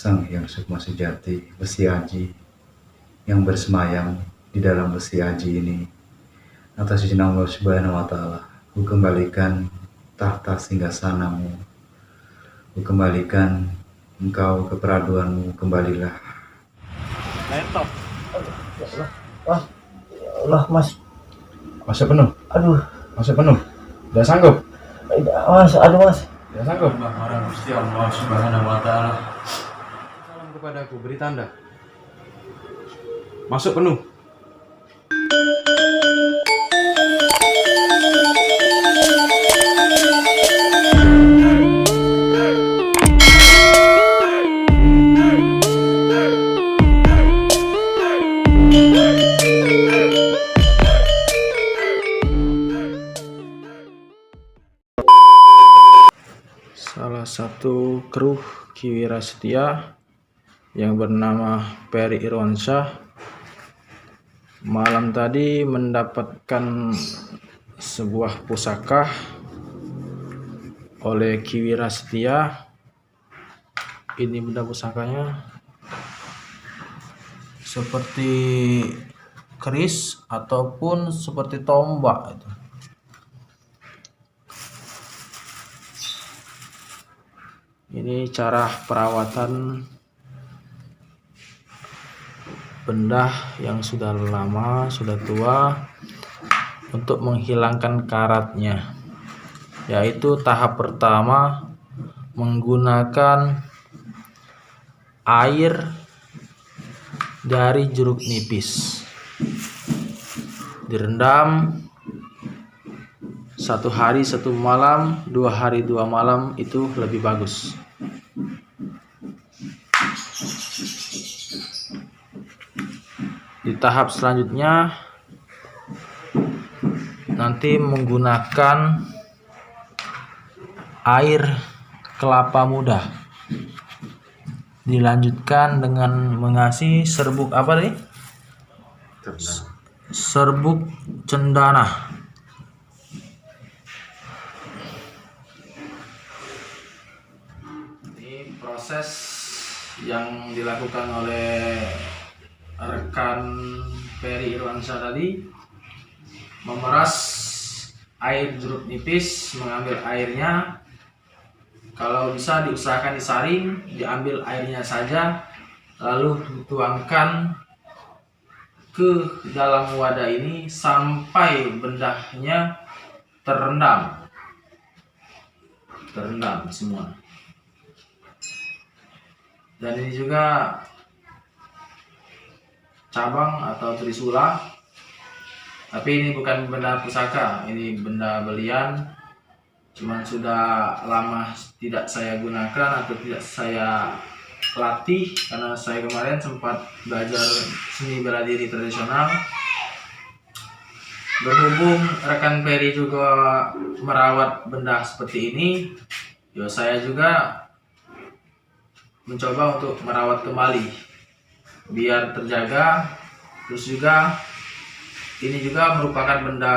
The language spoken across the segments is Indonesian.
Sang Hyang Sukma Sejati, besi aji yang bersemayam di dalam besi aji ini. Atas izin Allah Subhanahu wa Ta'ala, ku kembalikan tahta singgasanamu, ku kembalikan engkau ke peraduanmu, kembalilah. Laptop. Ya Allah. Wah, ya Allah, Mas. Masa penuh? Aduh, Masa penuh? Udah sanggup? Mas, aduh, Mas. Udah sanggup? Orang Gusti Allah Subhanahu wa Ta'ala. Salam kepadaku, beri tanda. Masuk penuh. Salah satu kru Ki Wira Setia yang bernama Peri Irwansyah malam tadi mendapatkan sebuah pusaka oleh Ki Wira Setia. Ini benda pusakanya seperti keris ataupun seperti tombak itu. Ini cara perawatan benda yang sudah lama, sudah tua, untuk menghilangkan karatnya. Yaitu tahap pertama menggunakan air dari jeruk nipis. Direndam 1 hari 1 malam, 2 hari 2 malam, itu lebih bagus. Di tahap selanjutnya nanti menggunakan air kelapa muda. Dilanjutkan dengan mengasih serbuk apa nih? Serbuk cendana. Ini proses yang dilakukan oleh rekan Peri Irwansyah tadi, memeras air jeruk nipis, mengambil airnya. Kalau bisa diusahakan disaring, diambil airnya saja, lalu dituangkan ke dalam wadah ini sampai bendanya terendam semua. Dan ini juga cabang atau trisula, tapi ini bukan benda pusaka, ini benda belian. Cuman sudah lama tidak saya gunakan atau tidak saya latih, karena saya kemarin sempat belajar seni bela diri tradisional. Berhubung rekan Peri juga merawat benda seperti ini, saya juga mencoba untuk merawat kembali biar terjaga. Terus juga ini juga merupakan benda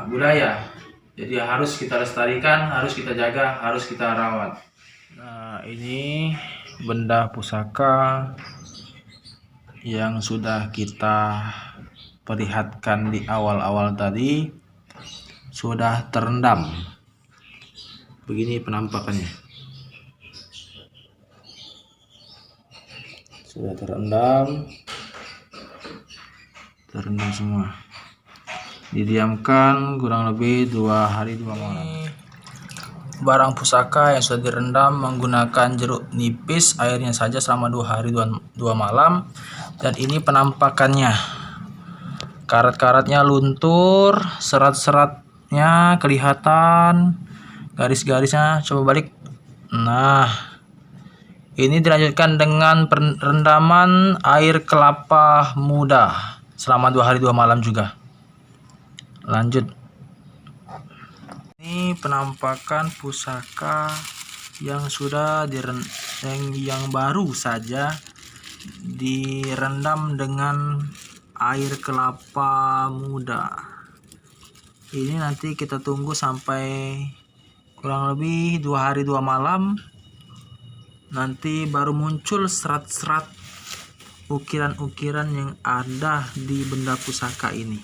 budaya, jadi harus kita lestarikan, harus kita jaga, harus kita rawat. Nah, ini benda pusaka yang sudah kita perlihatkan di awal-awal tadi, sudah terendam. Begini penampakannya. Sudah terendam semua. Didiamkan kurang lebih 2 hari 2 malam. Barang pusaka yang sudah direndam menggunakan jeruk nipis, airnya saja selama 2 hari 2 malam. Dan ini penampakannya. Karat-karatnya luntur, serat-seratnya kelihatan, garis-garisnya coba balik. Nah, ini dilanjutkan dengan perendaman air kelapa muda selama 2 hari 2 malam juga. Lanjut. Ini penampakan pusaka yang sudah yang baru saja direndam dengan air kelapa muda. Ini nanti kita tunggu sampai kurang lebih 2 hari 2 malam. nanti baru muncul serat-serat ukiran-ukiran yang ada di benda pusaka ini.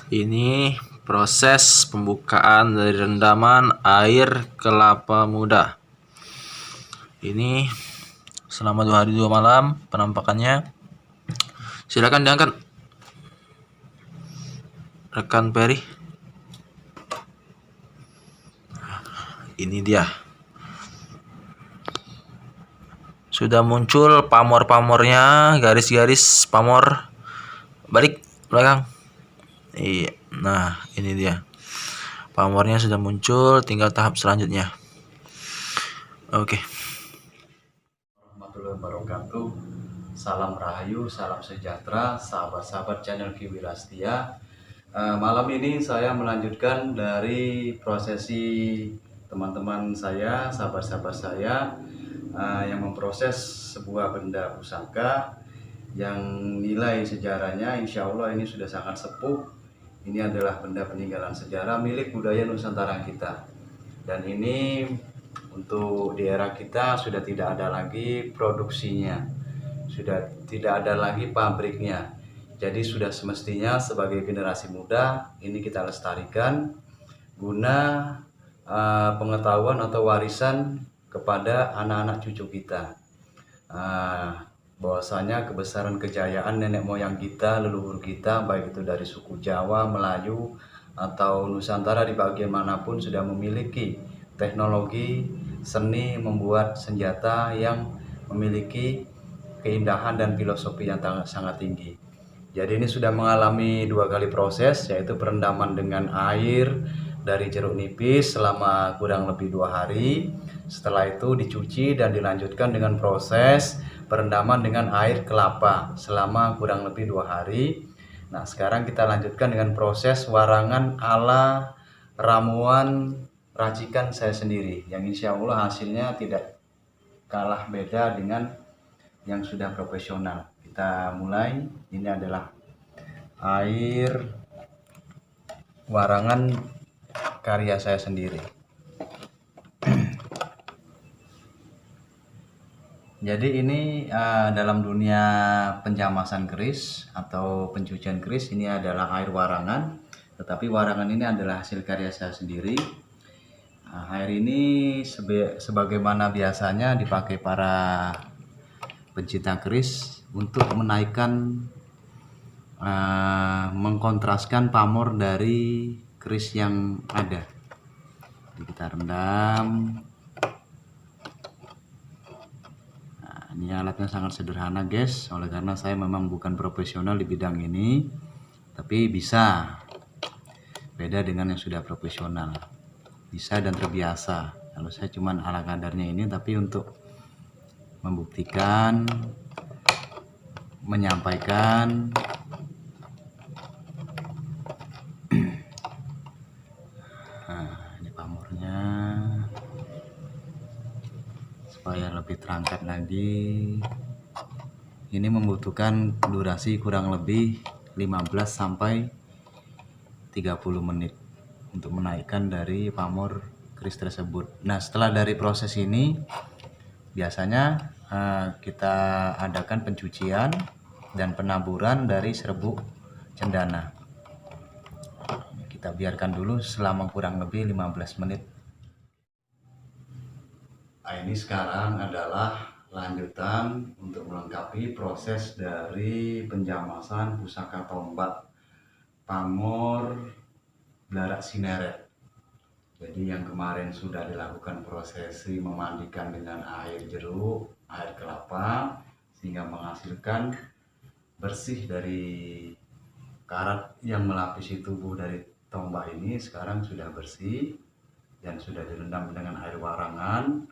Ini proses pembukaan dari rendaman air kelapa muda. Ini selama 2 hari 2 malam penampakannya. Silakan diangkat, rekan Peri. Ini dia. Sudah muncul pamor-pamornya, garis-garis pamor. Balik belakang. Iya, nah ini dia. Pamornya sudah muncul, tinggal tahap selanjutnya. Oke. Warahmatullahi wabarakatuh. Salam rahayu, salam sejahtera, sahabat-sahabat channel Ki Wirastia. Malam ini saya melanjutkan dari prosesi teman-teman saya, sahabat-sahabat saya yang memproses sebuah benda pusaka yang nilai sejarahnya insya Allah ini sudah sangat sepuh. Ini adalah benda peninggalan sejarah milik budaya Nusantara kita. Dan ini untuk di era kita sudah tidak ada lagi produksinya, sudah tidak ada lagi pabriknya. Jadi sudah semestinya sebagai generasi muda ini kita lestarikan guna pengetahuan atau warisan kepada anak-anak cucu kita. Bahwasanya kebesaran kejayaan nenek moyang kita, leluhur kita, baik itu dari suku Jawa, Melayu, atau Nusantara di bagian manapun sudah memiliki teknologi seni membuat senjata yang memiliki keindahan dan filosofi yang sangat tinggi. Jadi ini sudah mengalami 2 kali proses, yaitu perendaman dengan air dari jeruk nipis selama kurang lebih 2 hari. Setelah itu dicuci dan dilanjutkan dengan proses perendaman dengan air kelapa selama kurang lebih 2 hari. Nah, sekarang kita lanjutkan dengan proses warangan ala ramuan racikan saya sendiri, yang insya Allah hasilnya tidak kalah beda dengan yang sudah profesional. Kita mulai. Ini adalah air warangan karya saya sendiri. Jadi ini dalam dunia penjamasan keris atau pencucian keris ini adalah air warangan, tetapi warangan ini adalah hasil karya saya sendiri. Air ini sebagaimana biasanya dipakai para pencinta keris untuk menaikkan, mengkontraskan pamor dari keris yang ada. Jadi kita rendam. Ini alatnya sangat sederhana guys, oleh karena saya memang bukan profesional di bidang ini, tapi bisa, beda dengan yang sudah profesional, bisa dan terbiasa. Kalau saya cuman ala kadarnya ini, tapi untuk membuktikan, menyampaikan, nah ini pamornya supaya lebih terangkat lagi. Ini membutuhkan durasi kurang lebih 15 sampai 30 menit untuk menaikkan dari pamor keris tersebut. Nah, setelah dari proses ini biasanya kita adakan pencucian dan penaburan dari serbuk cendana. Kita biarkan dulu selama kurang lebih 15 menit. Ini sekarang adalah lanjutan untuk melengkapi proses dari penjamasan pusaka tombak pamor Blarak Sineret. Jadi yang kemarin sudah dilakukan prosesi memandikan dengan air jeruk, air kelapa, sehingga menghasilkan bersih dari karat yang melapisi tubuh dari tombak ini. Sekarang sudah bersih dan sudah direndam dengan air warangan.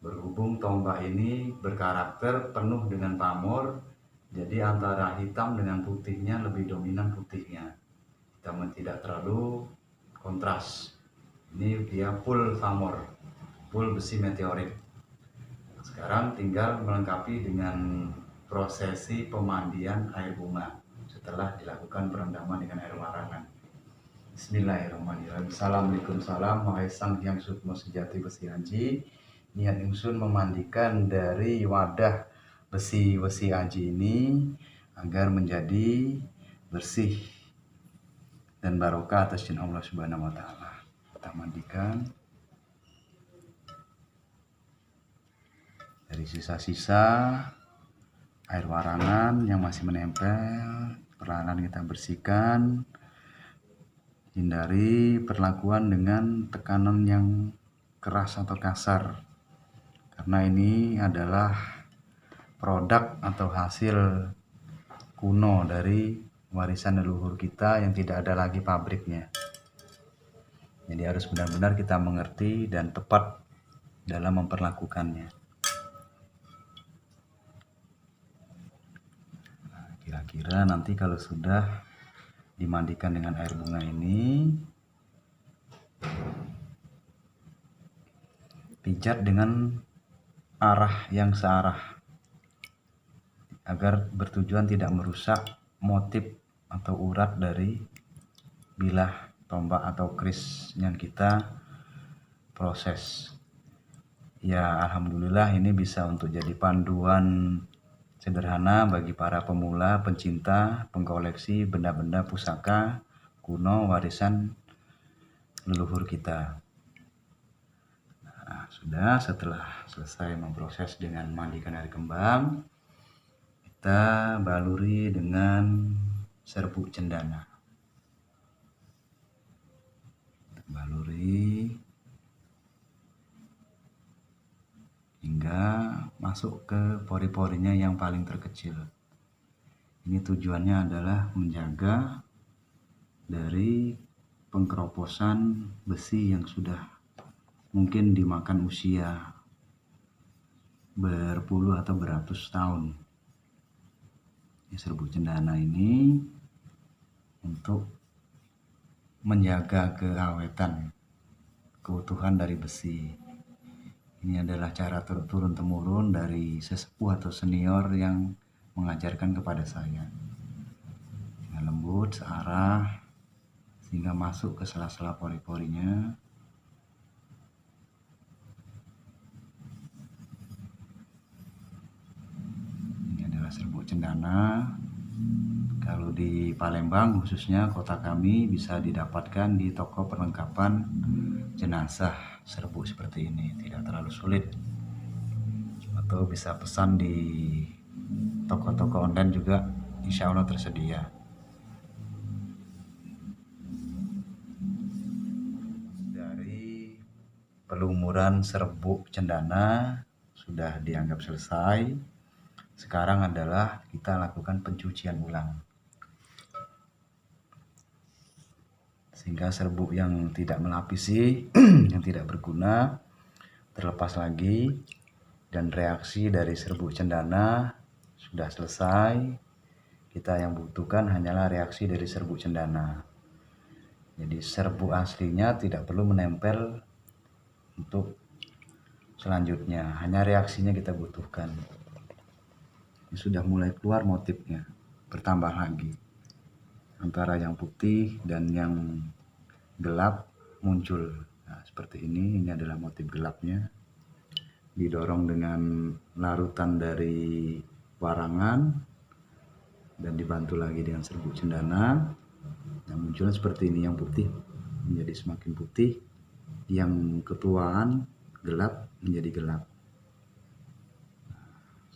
Berhubung tombak ini berkarakter penuh dengan pamor, jadi antara hitam dengan putihnya lebih dominan putihnya, namun tidak terlalu kontras. Ini dia full pamor, full besi meteorit. Sekarang tinggal melengkapi dengan prosesi pemandian air bunga setelah dilakukan perendaman dengan air warangan. Bismillahirrahmanirrahim. Assalamualaikum, salam wahai sang hyang sukmo sejati besi hanji. niat ingsun memandikan dari wadah besi aji ini agar menjadi bersih dan barokah atas izin Allah Subhanahu wa taala. Kita mandikan dari sisa-sisa air warangan yang masih menempel, perlahan kita bersihkan. Hindari perlakuan dengan tekanan yang keras atau kasar, karena ini adalah produk atau hasil kuno dari warisan leluhur kita yang tidak ada lagi pabriknya. Jadi harus benar-benar kita mengerti dan tepat dalam memperlakukannya. Nah, kira-kira nanti kalau sudah dimandikan dengan air bunga ini, pijat dengan arah yang searah agar bertujuan tidak merusak motif atau urat dari bilah tombak atau kris yang kita proses. Ya, alhamdulillah ini bisa untuk jadi panduan sederhana bagi para pemula, pencinta, pengkoleksi benda-benda pusaka kuno warisan leluhur kita. Nah, sudah, setelah selesai memproses dengan mandikan air kembang, kita baluri dengan serbuk cendana. Baluri hingga masuk ke pori-porinya yang paling terkecil. Ini tujuannya adalah menjaga dari pengkeroposan besi yang sudah mungkin dimakan usia berpuluh atau beratus tahun. Serbuk cendana ini untuk menjaga keawetan, keutuhan dari besi. Ini adalah cara turun-temurun dari sesepuh atau senior yang mengajarkan kepada saya. Dengan lembut, searah, sehingga masuk ke sela-sela pori-porinya. Ini adalah serbuk cendana. Kalau di Palembang khususnya kota kami bisa didapatkan di toko perlengkapan jenazah serbuk seperti ini, tidak terlalu sulit, atau bisa pesan di toko-toko online juga, insya Allah tersedia. Dari pelumuran serbuk cendana sudah dianggap selesai. Sekarang adalah kita lakukan pencucian ulang, sehingga serbuk yang tidak melapisi, yang tidak berguna, terlepas lagi, dan reaksi dari serbuk cendana sudah selesai. Kita yang butuhkan hanyalah reaksi dari serbuk cendana. Jadi serbuk aslinya tidak perlu menempel untuk selanjutnya, hanya reaksinya kita butuhkan. Ini sudah mulai keluar motifnya, bertambah lagi. Antara yang putih dan yang gelap muncul. Nah, seperti ini adalah motif gelapnya. Didorong dengan larutan dari warangan dan dibantu lagi dengan serbuk cendana. Nah, munculnya seperti ini, yang putih menjadi semakin putih, yang ketuaan gelap menjadi gelap.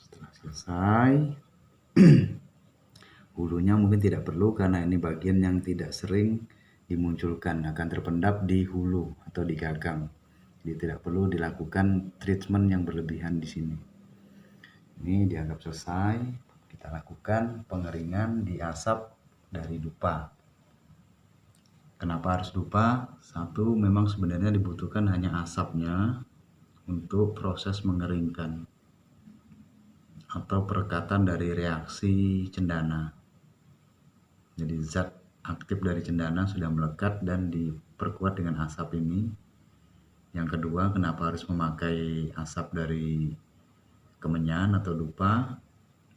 Setelah selesai, hulunya mungkin tidak perlu karena ini bagian yang tidak sering dimunculkan, akan terpendam di hulu atau di gagang. Jadi tidak perlu dilakukan treatment yang berlebihan di sini. Ini dianggap selesai. Kita lakukan pengeringan di asap dari dupa. Kenapa harus dupa? Satu, memang sebenarnya dibutuhkan hanya asapnya untuk proses mengeringkan atau perekatan dari reaksi cendana. Jadi zat aktif dari cendana sudah melekat dan diperkuat dengan asap ini. Yang kedua, kenapa harus memakai asap dari kemenyan atau dupa?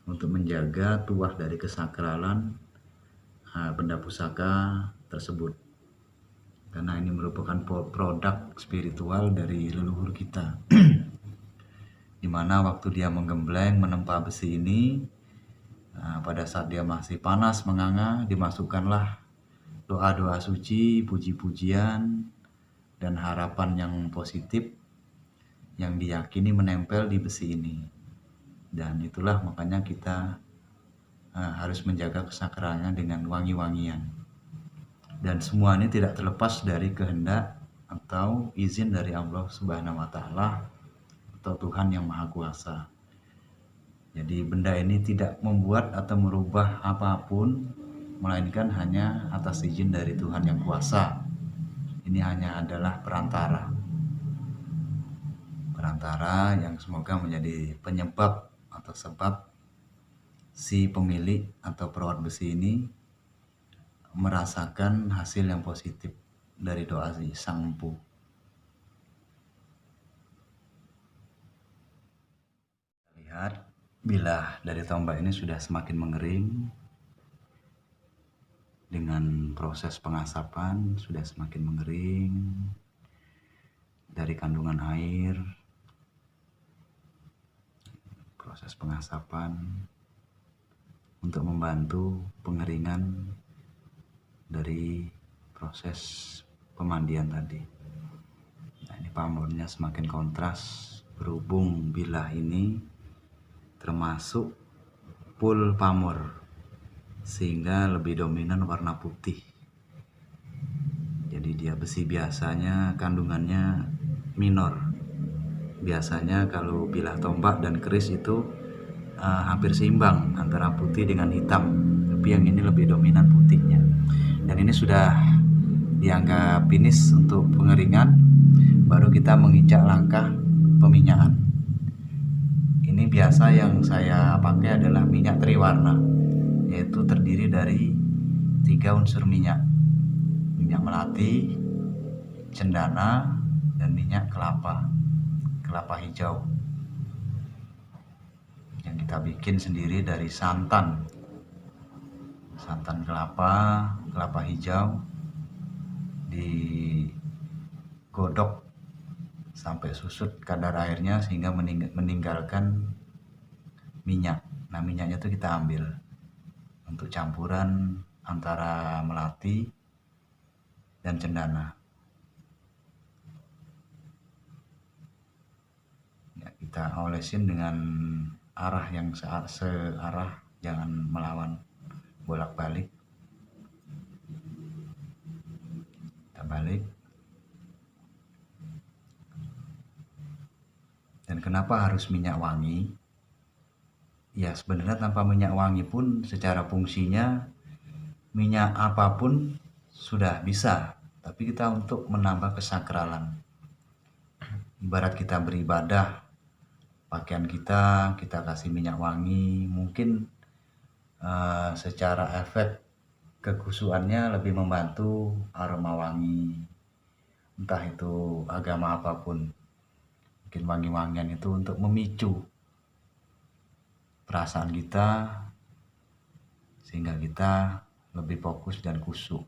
Untuk menjaga tuah dari kesakralan benda pusaka tersebut. Karena ini merupakan produk spiritual dari leluhur kita. dimana waktu dia menggembleng menempa besi ini, pada saat dia masih panas menganga, dimasukkanlah doa-doa suci, puji-pujian, dan harapan yang positif yang diyakini menempel di besi ini. Dan itulah makanya kita harus menjaga kesakralannya dengan wangi-wangian. Dan semua ini tidak terlepas dari kehendak atau izin dari Allah Subhanahu wa Ta'ala atau Tuhan yang Maha Kuasa. Jadi benda ini tidak membuat atau merubah apapun, melainkan hanya atas izin dari Tuhan yang kuasa. Ini hanya adalah perantara yang semoga menjadi penyebab atau sebab si pemilik atau perawat besi ini merasakan hasil yang positif dari doa si sang empu. Lihat, bila dari tombak ini sudah semakin mengering, dengan proses pengasapan sudah semakin mengering dari kandungan air, proses pengasapan untuk membantu pengeringan dari proses pemandian tadi. Nah, ini pamornya semakin kontras, berhubung bilah ini termasuk full pamor sehingga lebih dominan warna putih. Jadi dia besi biasanya kandungannya minor. Biasanya kalau bilah tombak dan keris itu hampir seimbang antara putih dengan hitam, tapi yang ini lebih dominan putihnya. Dan ini sudah dianggap finish untuk pengeringan, baru kita menginjak langkah peminyakan. Ini biasa yang saya pakai adalah minyak triwarna, yaitu terdiri dari 3 unsur minyak: minyak melati, cendana, dan minyak kelapa hijau, yang kita bikin sendiri dari santan kelapa hijau, digodok sampai susut kadar airnya sehingga meninggalkan minyak. Nah, minyaknya itu kita ambil untuk campuran antara melati dan cendana. Ya, kita olesin dengan arah yang searah, jangan melawan bolak-balik. Kita balik. Dan kenapa harus minyak wangi? Ya, sebenarnya tanpa minyak wangi pun secara fungsinya minyak apapun sudah bisa, tapi kita untuk menambah kesakralan. Ibarat kita beribadah, pakaian kita kasih minyak wangi, mungkin secara efek kekhusyuannya lebih membantu aroma wangi. Entah itu agama apapun, mungkin wangi-wangian itu untuk memicu perasaan kita sehingga kita lebih fokus dan khusyuk,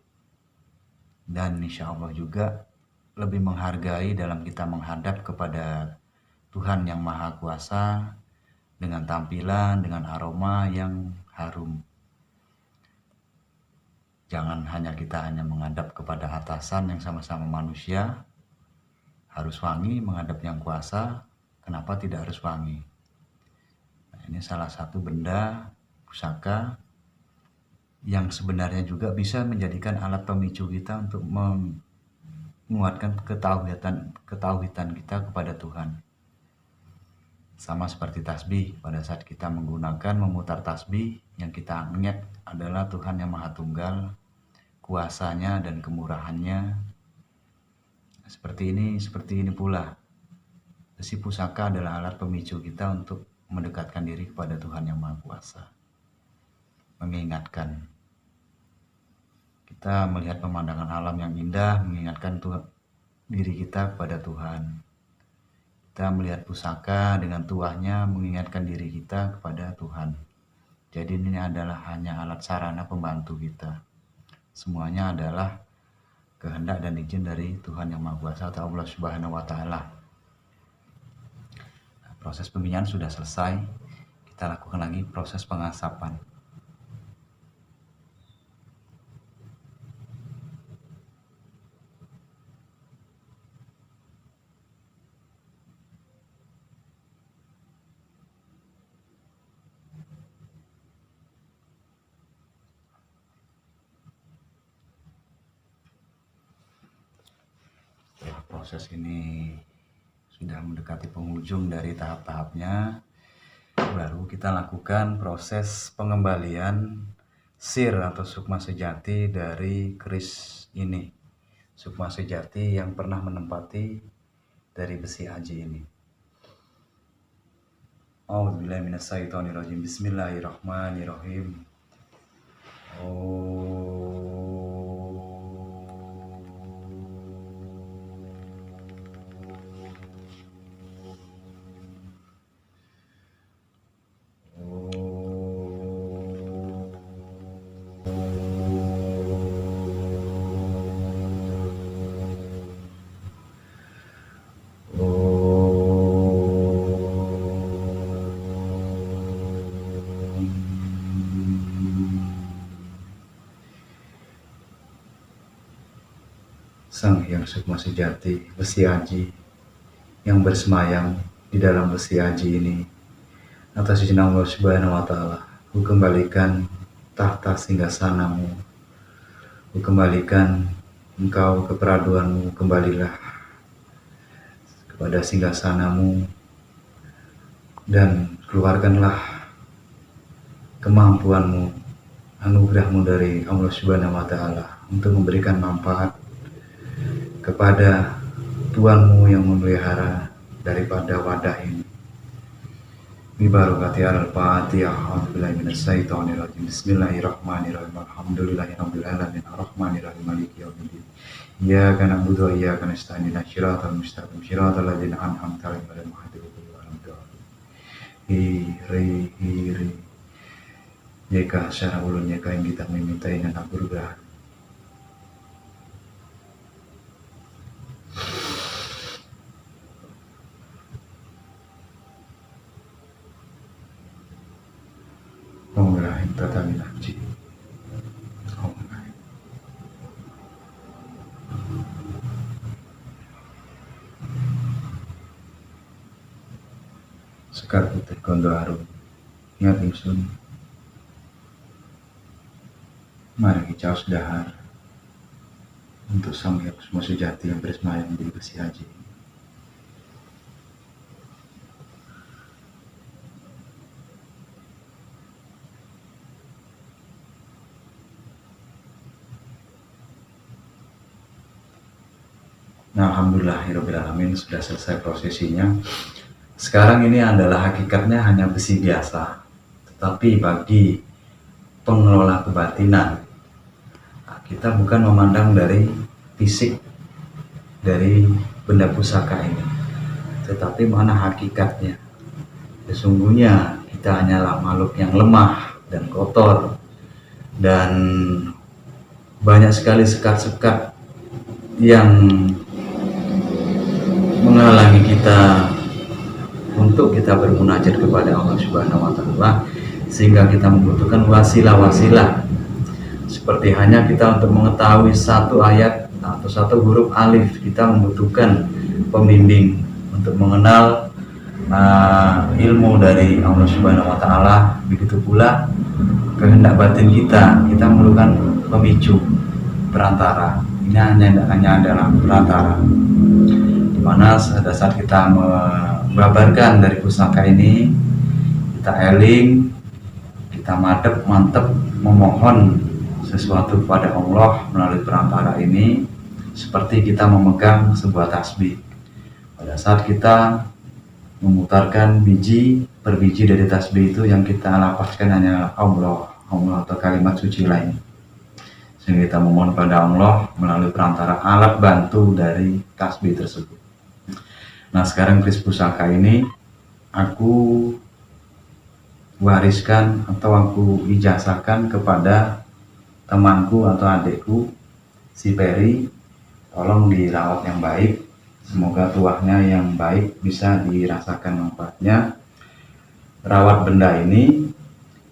dan insya Allah juga lebih menghargai dalam kita menghadap kepada Tuhan yang Maha Kuasa dengan tampilan, dengan aroma yang harum. Jangan kita hanya menghadap kepada atasan yang sama-sama manusia, harus wangi. Menghadap yang kuasa, kenapa tidak harus wangi? Nah, ini salah satu benda pusaka yang sebenarnya juga bisa menjadikan alat pemicu kita untuk menguatkan ketauhidan kita kepada Tuhan. Sama seperti tasbih, pada saat kita memutar tasbih, yang kita ingat adalah Tuhan yang Maha Tunggal, kuasanya dan kemurahannya. Seperti ini pula besi pusaka adalah alat pemicu kita untuk mendekatkan diri kepada Tuhan yang Maha Kuasa. Mengingatkan kita melihat pemandangan alam yang indah, mengingatkan diri kita kepada Tuhan. Kita melihat pusaka dengan tuahnya, mengingatkan diri kita kepada Tuhan. Jadi ini adalah hanya alat sarana pembantu kita. Semuanya adalah kehendak dan izin dari Tuhan yang Maha Kuasa atau Allah Subhanahu wa Ta'ala. Proses peminyahan sudah selesai, kita lakukan lagi proses pengasapan. Proses ini sudah mendekati penghujung dari tahap-tahapnya, baru kita lakukan proses pengembalian sir atau sukma sejati dari keris ini, sukma sejati yang pernah menempati dari besi aji ini. A'udzubillahi minasyaitonirrajim. Bismillahirrahmanirrahim. Sang Hyang Sukma Sejati, besi aji yang bersemayam di dalam besi aji ini, atas izin Allah Subhanahu wa Ta'ala, ku kembalikan tahta singgasanamu, ku kembalikan engkau ke peraduanmu, kembalilah kepada singgasanamu dan keluarkanlah kemampuanmu, anugerahmu dari Allah Subhanahu wa Ta'ala untuk memberikan manfaat kepada Tuanmu yang memelihara daripada wadah ini. Bibarakati al-Fatihah. A'udzubillahi minasyaitonirrajim. Bismillahirrahmanirrahim. Alhamdulillahirabbil alamin. Arrahmanirrahim. Maliki yaumiddin. Iyyaka na'budu wa iyyaka nasta'in. Ihdinas siratal mustaqim. Siratal ladzina an'amta 'alaihim ghairil maghdubi 'alaihim waladdallin. Hiri. Jika secara ulun jika yang kita meminta ini nak berubah. Bismillahirrahmanirrahim. Tatamilaji. Sekar putih kondo harum. Ingat ingsun. Mari caos dahar untuk Sang Hyang Sukma Sejati yang bersemayam di besi aji. Nah, alhamdulillahirobbilalamin, sudah selesai prosesinya. Sekarang ini adalah hakikatnya hanya besi biasa, tetapi bagi pengelola kebatinan, kita bukan memandang dari fisik dari benda pusaka ini, tetapi mana hakikatnya. Sesungguhnya kita hanyalah makhluk yang lemah dan kotor, dan banyak sekali sekat-sekat yang menghalangi kita untuk kita bermunajat kepada Allah Subhanahu wa Ta'ala, sehingga kita membutuhkan wasilah-wasilah. Seperti hanya kita untuk mengetahui satu ayat atau satu huruf alif, kita membutuhkan pembimbing untuk mengenal ilmu dari Allah Subhanahu wa Ta'ala. Begitu pula kehendak batin kita memerlukan pemicu, perantara. Ini hanya adalah perantara, dimana pada saat kita membabarkan dari pusaka ini, kita eling, kita mantep memohon sesuatu kepada Allah melalui perantara ini, seperti kita memegang sebuah tasbih. Pada saat kita memutarkan biji per biji dari tasbih itu, yang kita lafazkan hanya Allah atau kalimat suci lain, sehingga kita memohon pada Allah melalui perantara alat bantu dari tasbih tersebut. Nah, sekarang keris pusaka ini aku wariskan atau aku ijazahkan kepada temanku atau adikku si Peri. Tolong dirawat yang baik Semoga tuahnya yang baik bisa dirasakan manfaatnya. Rawat benda ini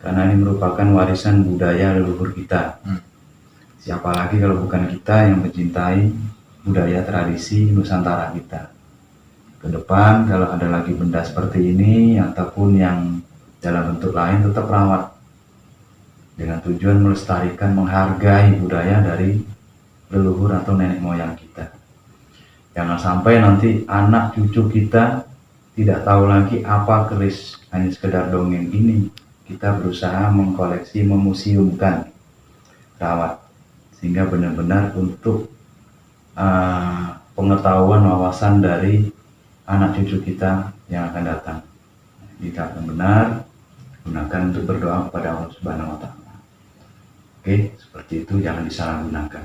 karena ini merupakan warisan budaya leluhur kita. Siapa lagi kalau bukan kita yang mencintai budaya tradisi Nusantara kita. Ke depan kalau ada lagi benda seperti ini ataupun yang dalam bentuk lain, tetap rawat dengan tujuan melestarikan, menghargai budaya dari leluhur atau nenek moyang kita. Jangan sampai nanti anak cucu kita tidak tahu lagi apa keris hanya sekedar dongeng ini. Kita berusaha mengkoleksi, memuseumkan, rawat, sehingga benar-benar untuk pengetahuan, wawasan dari anak cucu kita yang akan datang. Jika benar, gunakan untuk berdoa kepada Allah Subhanahu wa Ta'ala. Oke, seperti itu, jangan disalahgunakan.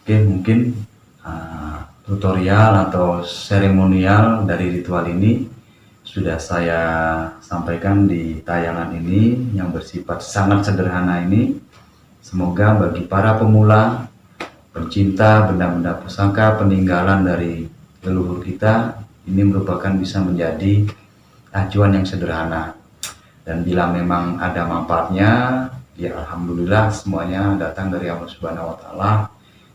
Oke, mungkin tutorial atau seremonial dari ritual ini sudah saya sampaikan di tayangan ini yang bersifat sangat sederhana ini. Semoga bagi para pemula, pencinta benda-benda pusaka peninggalan dari leluhur kita, ini merupakan bisa menjadi acuan yang sederhana. Dan bila memang ada manfaatnya, ya alhamdulillah semuanya datang dari Allah Subhanahu wa Ta'ala.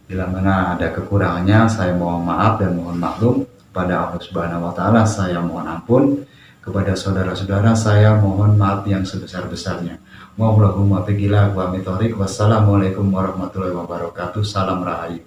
Bila mana ada kekurangannya, saya mohon maaf dan mohon maklum kepada Allah Subhanahu wa Ta'ala. Saya mohon ampun kepada saudara-saudara, saya mohon maaf yang sebesar-besarnya. Wallahumma biqila wa mithorik. Wassalamualaikum warahmatullahi wabarakatuh. Salam rahayu.